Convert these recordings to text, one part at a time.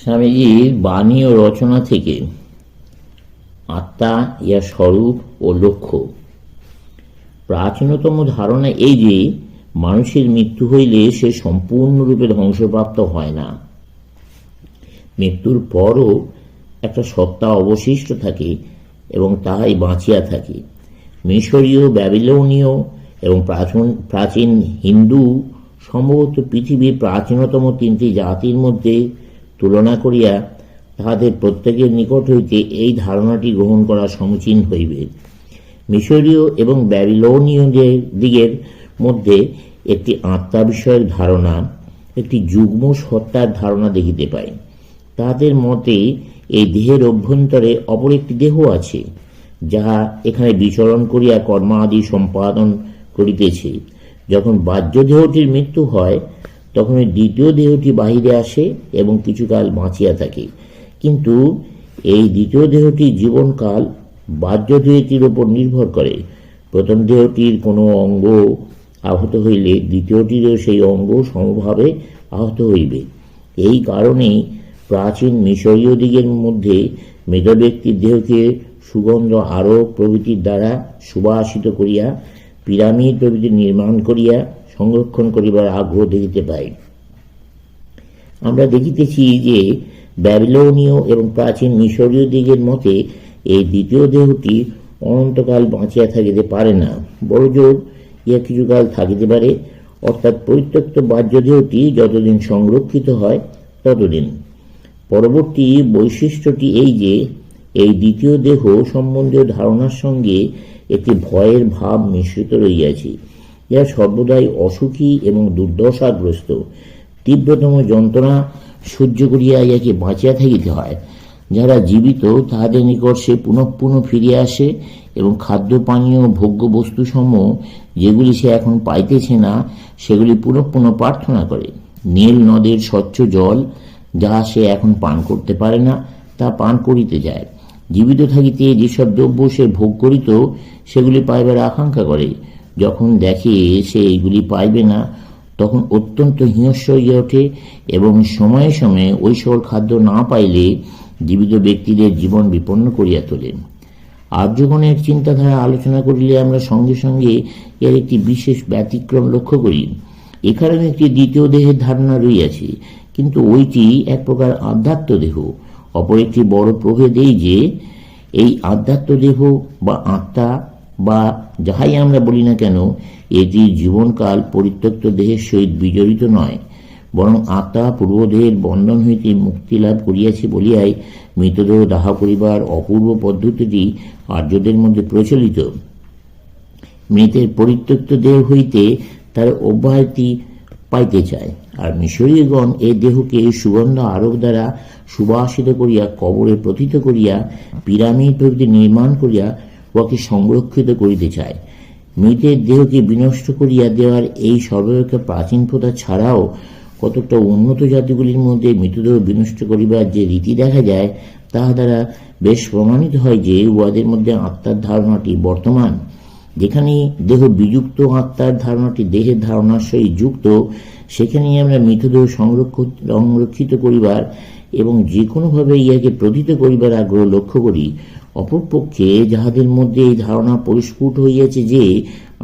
স্বামীজির বাণী ও রচনা থেকে আত্মা ইয়া স্বরূপ ও লক্ষ্য। প্রাচীনতম ধারণা এই যে মানুষের মৃত্যু হইলে সে সম্পূর্ণরূপে ধ্বংসপ্রাপ্ত হয় না, মৃত্যুর পরও একটা সত্তা অবশিষ্ট থাকে এবং তাহাই বাঁচিয়া থাকে। মিশরীয়, ব্যাবিলনীয় এবং প্রাচীন হিন্দু সম্ভবত পৃথিবীর প্রাচীনতম তিনটি জাতির মধ্যে তুলনা করিয়া তাহাদের প্রত্যেকের নিকট হইতে এই ধারণাটি গ্রহণ করা সমীচীন হইবে। মিশরীয় এবং ব্যাবিলনীয় দিগের মধ্যে একটি আত্মা বিষয়ক ধারণা, একটি যুগ্ম সত্তার ধারণা দেখিতে পাই। তাহাদের মতে এই দেহের অভ্যন্তরে অপর একটি দেহ আছে, যাহা এখানে বিচরণ করিয়া কর্মাদি সম্পাদন করিতেছে। যখন বাহ্য দেহটির মৃত্যু হয় তখন দ্বিতীয় দেহটি বাহিরে আসে এবং কিছুকাল বাঁচিয়া থাকে, কিন্তু এই দ্বিতীয় দেহটির জীবনকাল বাহ্য দেহটির উপর নির্ভর করে। প্রথম দেহটির কোনো অঙ্গ আহত হইলে দ্বিতীয়টিরও সেই অঙ্গ সমভাবে আহত হইবে। এই কারণেই প্রাচীন মিশরীয় দিগের মধ্যে মৃত ব্যক্তির দেহকে সুগন্ধ আরোপ প্রভৃতির দ্বারা সুবাসিত করিয়া পিরামিড প্রভৃতি নির্মাণ করিয়া সংরক্ষণ করিবার আগ্রহ দেখিতে পাই। আমরা দেখিতেছি যে ব্যাবিলনীয় এবং প্রাচীন মিশরীয় দিগের মতে এই দ্বিতীয় দেহটি অনন্তকাল বাঁচিয়া থাকিতে পারে না, বড় জোর ইহা কিছুকাল থাকিতে পারে, অর্থাৎ পরিত্যক্ত বাহ্য দেহটি যতদিন সংরক্ষিত হয় ততদিন। পরবর্তী বৈশিষ্ট্যটি এই যে এই দ্বিতীয় দেহ সম্বন্ধীয় ধারণার সঙ্গে একটি ভয়ের ভাব মিশ্রিত রইয়াছে। ইহা সর্বদাই অসুখী এবং দুর্দশাগ্রস্ত। তীব্রতম যন্ত্রণা সহ্য করিয়া ইহাকে বাঁচিয়া থাকিতে হয়। যারা জীবিত তাহাদের নিকট সে পুনঃ পুনঃ ফিরিয়া আসে এবং খাদ্য পানীয় ভোগ্য বস্তুসমূহ যেগুলি সে এখন পাইতেছে না সেগুলি পুনঃ পুনঃ প্রার্থনা করে। নীল নদের স্বচ্ছ জল যাহা সে এখন পান করতে পারে না তা পান করিতে যায়। জীবিত থাকিতে যেসব দ্রব্য সে ভোগ করিত সেগুলি পাইবার আকাঙ্ক্ষা করে। যখন দেখে সে এইগুলি পাইবে না তখন অত্যন্ত হিংস্র হইয়া ওঠে এবং সময়ে সময়ে ওই সকল খাদ্য না পাইলে জীবিত ব্যক্তিদের জীবন বিপন্ন করিয়া তোলে। আর্যগণের চিন্তাধারা আলোচনা করিলে আমরা সঙ্গে সঙ্গে এর একটি বিশেষ ব্যতিক্রম লক্ষ্য করি। এখানে একটি দ্বিতীয় দেহের ধারণা রইয়াছে, কিন্তু ওইটি এক প্রকার আধ্যাত্ম দেহ। অপর একটি বড় প্রভেদ এই যে এই আধ্যাত্ম দেহ বা আত্মা বা যাহাই আমরা বলি না কেন, এটি জীবনকাল পরিত্যক্ত দেহের সহিত বিজড়িত নয়, বরং আত্মা পূর্বদেহের বন্ধন হইতে মুক্তি লাভ করিয়াছে বলিয়াই মৃতদেহ দাহ করিবার অপূর্ব পদ্ধতিটি আর্যদের মধ্যে প্রচলিত। মৃতের পরিত্যক্ত দেহ হইতে তার অব্যাহতি পাইতে চায়, আর মিশরীয়গণ এই দেহকে সুগন্ধ আরোপ দ্বারা সুবাসিত করিয়া কবরে প্রথিত করিয়া পিরামিড প্রভৃতি নির্মাণ করিয়া উহাকে সংরক্ষিত করিতে চায়। মৃতের দেহকে বিনষ্ট করিয়া দেওয়ার এই সর্বাপেক্ষা প্রাচীন প্রথা ছাড়াও কতকটা উন্নত জাতিগুলির মধ্যে মৃতদেহ বিনষ্ট করিবার যে রীতি দেখা যায় তাহা দ্বারা বেশ প্রমাণিত হয় যে উহাদের মধ্যে আত্মার ধারণাটি বর্তমান। যেখানে দেহ বিযুক্ত আত্মার ধারণাটি দেহের ধারণার সহিত যুক্ত, সেখানেই আমরা মৃতদেহ সংরক্ষিত করিবার এবং যে কোনোভাবে ইহাকে প্রথিত করিবার আগ্রহ লক্ষ্য করি। অপরপক্ষে যাহাদের মধ্যে এই ধারণা পরিস্ফুট হইয়াছে যে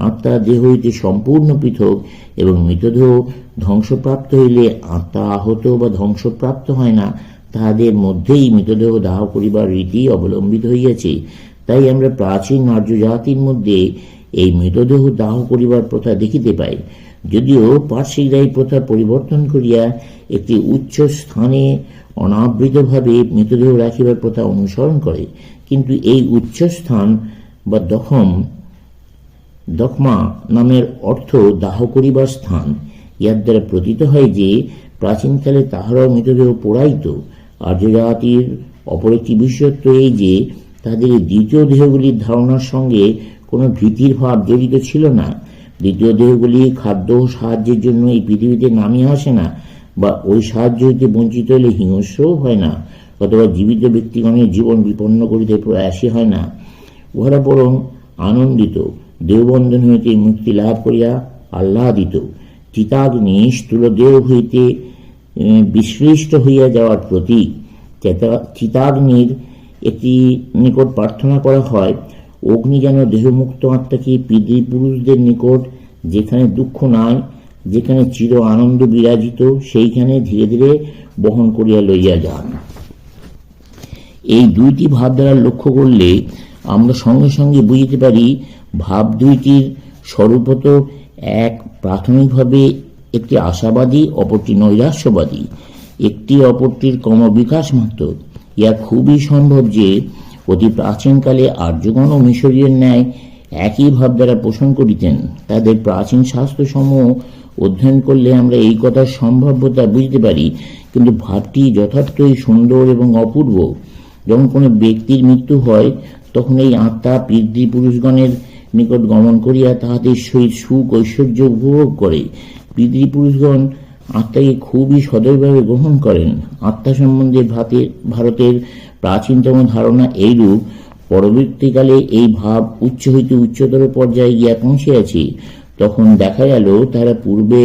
আত্মা দেহ হইতে সম্পূর্ণ পৃথক এবং মৃতদেহ ধ্বংসপ্রাপ্ত হইলে আত্মা আহত বা ধ্বংসপ্রাপ্ত হয় না, তাহাদের মধ্যেই মৃতদেহ দাহ করিবার রীতি অবলম্বিত হইয়াছে। তাই আমরা প্রাচীন আর্য জাতির মধ্যে এই মৃতদেহ দাহ করিবার প্রথা দেখিতে পাই। যদিও পার্শ্বিকরা এই প্রথা পরিবর্তন করিয়া একটি উচ্চ স্থানে অনাবৃতভাবে মৃতদেহ রাখিবার প্রথা অনুসরণ করে, কিন্তু এই উচ্চ স্থান বা দখমা নামের অর্থ দাহ করিবার স্থান। ইহার দ্বারা প্রতীত হয় যে প্রাচীনকালে তাহারাও মৃতদেহ পোড়াইত। আর্য জাতির অপর একটি বিশেষত্ব এই যে তাদের দ্বিতীয় দেহগুলির ধারণার সঙ্গে কোনো ভীতির ভাব জড়িত ছিল না। দ্বিতীয় দেহগুলি খাদ্য ও সাহায্যের জন্য এই পৃথিবীতে নামিয়ে আসে না, বা ওই সাহায্য হইতে বঞ্চিত হইলে হিংস্রও হয় না, অথবা জীবিত ব্যক্তিগণের জীবন বিপন্ন করিতে প্রয়াসী হয় না। উহারা বরং আনন্দিত, দেহবন্ধন হইতে মুক্তি লাভ করিয়া আহ্লাদিত। চিতাগ্নি স্থূল দেহ হইতে বিশ্লিষ্ট হইয়া যাওয়ার প্রতীক। চিতাগ্নির একটি নিকট প্রার্থনা করা হয়, অগ্নি যেন দেহমুক্ত আত্মাকে পিতৃপুরুষদের নিকট, যেখানে দুঃখ নাই, যেখানে চির আনন্দ বিরাজিত, সেইখানে ধীরে ধীরে বহন করিয়া লইয়া যান। এই দুইটি ভাব দ্বারা লক্ষ্য করলে আমরা সঙ্গে সঙ্গে বুঝিতে পারি, ভাব দুইটির স্বরূপত এক প্রাথমিকভাবে একটি আশাবাদী, অপরটি নৈরাশ্যবাদী, একটি অপরটির ক্রমবিকাশ মাত্র। ইহা খুবই সম্ভব যে অতি প্রাচীনকালে আর্যগণ ও মিশরীয়ের ন্যায় একই ভাব দ্বারা পোষণ করিতেন। তাদের প্রাচীন শাস্ত্রসমূহ অধ্যয়ন করলে আমরা এই কথার সম্ভাব্যতা বুঝতে পারি, কিন্তু ভাবটি যথার্থই সুন্দর এবং অপূর্ব। যখন কোনো ব্যক্তির মৃত্যু হয়, তখন এই আত্মা পিতৃপুরুষগণের নিকট গমন করিয়া তাহাদের সহিত সুখ ঐশ্বর্য উপভোগ করে। পিতৃপুরুষগণ আত্মাকে খুবই সদয়ভাবে গ্রহণ করেন। আত্মা সম্বন্ধে ভারতের প্রাচীনতম ধারণা এইরূপ। পরবর্তীকালে এই ভাব উচ্চ হইতে উচ্চতর পর্যায়ে গিয়া পৌঁছিয়াছে। তখন দেখা গেল তারা পূর্বে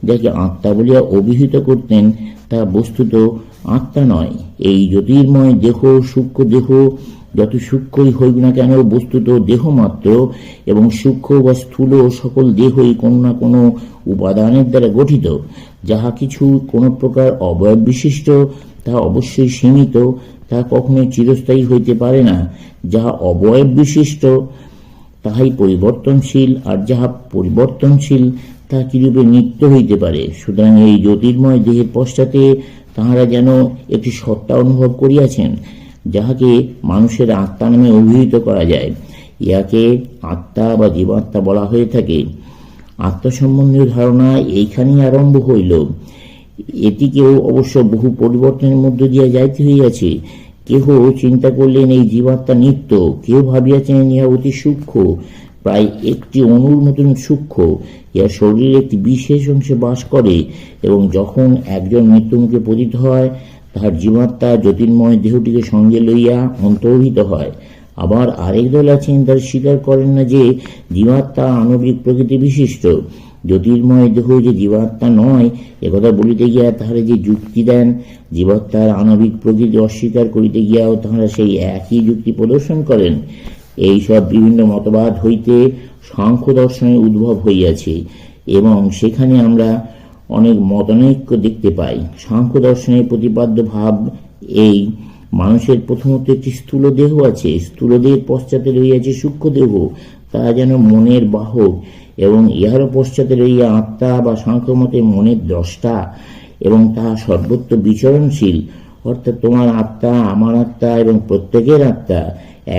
যাকে আত্মা বলিয়া অভিহিত করতেন, তা বস্তুত আত্মা নয়। এই জ্যোতির্ময় দেহ, সূক্ষ্ম দেহ, যত সূক্ষ্মই হইব না কেন, বস্তুত দেহ মাত্র, এবং সূক্ষ্ম বা স্থূল সকল দেহই কোনো না কোনো উপাদানের দ্বারা গঠিত। যাহা কিছু কোনো প্রকার অবয়ব বিশিষ্ট, তাহা অবশ্যই সীমিত, তাহা কখনোই চিরস্থায়ী হইতে পারে না। যাহা অবয়ব বিশিষ্ট তাহাই পরিবর্তনশীল, আর যাহা পরিবর্তনশীল তাহা কিরূপে নিত্য হইতে পারে। সুতরাং এই জ্যোতির্ময় দেহের পশ্চাতে তাহারা যেন একটি সত্তা অনুভব করিয়াছেন, যাহাকে মানুষের আত্মা নামে অভিহিত করা যায়। ইহাকে আত্মা বা জীবাত্মা বলা হয়ে থাকে। আত্মা সম্বন্ধীয় ধারণা এইখানেই আরম্ভ হইল। এটিকেও অবশ্য বহু পরিবর্তনের মধ্য দিয়া যাইতে হইয়াছে। কেহ চিন্তা করলেন এই জীবাত্মা নিত্য, কেউ ভাবিয়াছেন ইহা অতি সূক্ষ্ম, প্রায় একটি অণুর মতন সূক্ষ্ম। ইহা শরীরের একটি বিশেষ অংশে বাস করে, এবং যখন একজন মৃত্যুমুখে পতিত হয়, তাহার জীবাত্মা জ্যোতির্ময় দেহটিকে সঙ্গে লইয়া অন্তর্হিত হয়। আবার আরেক দল আছেন, তারা স্বীকার করেন না যে জীবাত্মা আণবিক প্রকৃতি বিশিষ্ট। জ্যোতির্ময় দেহ যে জীবাত্মা নয়, একথা বলিতে গিয়া তাহারা যে যুক্তি দেন, জীবাত্মার আণবিক প্রকৃতি অস্বীকার করিতে গিয়াও তাহারা সেই একই যুক্তি প্রদর্শন করেন। এইসব বিভিন্ন মতবাদ হইতে সাংখ্য দর্শনের উদ্ভব হইয়াছে, এবং সেখানে আমরা অনেক মতানৈক্য দেখতে পাই। সাংখ্য দর্শনের প্রতিপাদ্য ভাব এই, মানুষের প্রথমত একটি স্থূল দেহ আছে, স্থূল দেহের পশ্চাতে রইয়াছে সূক্ষ্ম দেহ, তাহা যেন মনের বাহক, এবং ইহারও পশ্চাতে রইয়া আত্মা বা সাংখ্যমতে মনের দ্রষ্টা, এবং তাহা সর্বত্র বিচরণশীল। অর্থাৎ তোমার আত্মা, আমার আত্মা এবং প্রত্যেকের আত্মা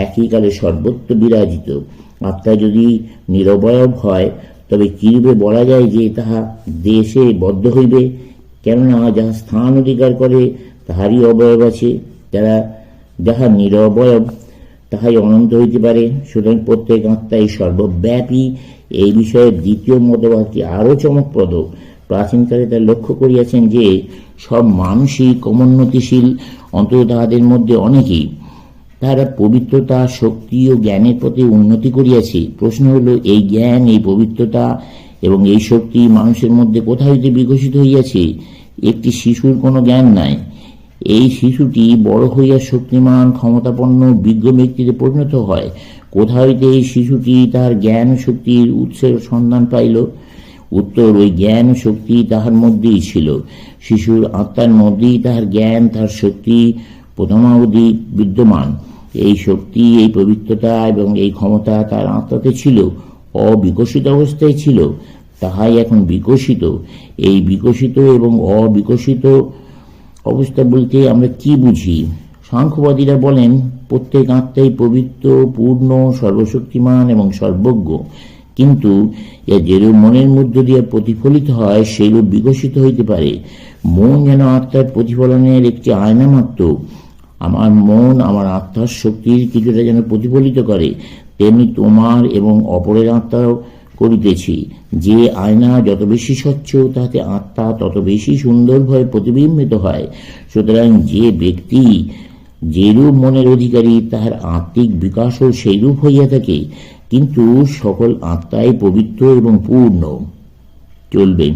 একই কালে সর্বত্র বিরাজিত। আত্মা যদি নিরবয়ব হয়, তবে কিরূপে বলা যায় যে তাহা দেশে বদ্ধ হইবে? কেননা যাহা স্থান অধিকার করে তাহারই অবয়ব আছে। যাহা নিরবয়ব তাহাই অনন্ত হইতে পারে। সুতরাং প্রত্যেক আত্মাই সর্বব্যাপী। এই বিষয়ে দ্বিতীয় মতবাদটি আরও চমকপ্রদ। প্রাচীনকালে তারা লক্ষ্য করিয়াছেন যে সব মানুষই ক্রমোন্নতিশীল, অন্তত তাহাদের মধ্যে অনেকেই। তারা পবিত্রতা, শক্তি ও জ্ঞানের পথে উন্নতি করিয়াছে। প্রশ্ন হল, এই জ্ঞান, এই পবিত্রতা এবং এই শক্তি মানুষের মধ্যে কোথা হইতে বিকশিত হইয়াছে? একটি শিশুর কোনো জ্ঞান নাই। এই শিশুটি বড় হইয়া শক্তিমান, ক্ষমতাপন্ন, বিজ্ঞ ব্যক্তিতে পরিণত হয়। কোথা হইতে এই শিশুটি তাহার জ্ঞান ও শক্তির উৎসের সন্ধান পাইল? উত্তর, ওই জ্ঞান ও শক্তি তাহার মধ্যেই ছিল। শিশুর আত্মার মধ্যেই তাহার জ্ঞান, তাহার শক্তি প্রথমাবধি বিদ্যমান। এই শক্তি, এই পবিত্রতা এবং এই ক্ষমতা তার আত্মাতে ছিল, অবিকশিত অবস্থায় ছিল। তাহাই এখন বিকশিত। এই বিকশিত এবং অবিকশিত অবস্থা বলতে আমরা কি বুঝি? সাংখ্যবাদীরা বলেন, প্রত্যেক আত্মাই পবিত্র, পূর্ণ, সর্বশক্তিমান এবং সর্বজ্ঞ। কিন্তু এ যেরূপ মনের মধ্য দিয়ে প্রতিফলিত হয়, সেইরূপ বিকশিত হইতে পারে। মন যেন আত্মার প্রতিফলনের একটি আয়না মাত্র। আমার মন আমার আত্মার শক্তির কিছুটা যেন প্রতিফলিত করে, তেমনি তোমার এবং অপরের আত্মাও করিতেছি। যে আয়না যত বেশি স্বচ্ছ, তাতে আত্মা তত বেশি সুন্দরভাবে প্রতিবিম্বিত হয়। সুতরাং যে ব্যক্তি যেরূপ মনের অধিকারী, তাহার আত্মিক বিকাশও সেইরূপ হইয়া থাকে। কিন্তু সকল আত্মাই পবিত্র এবং পূর্ণ। চলবে।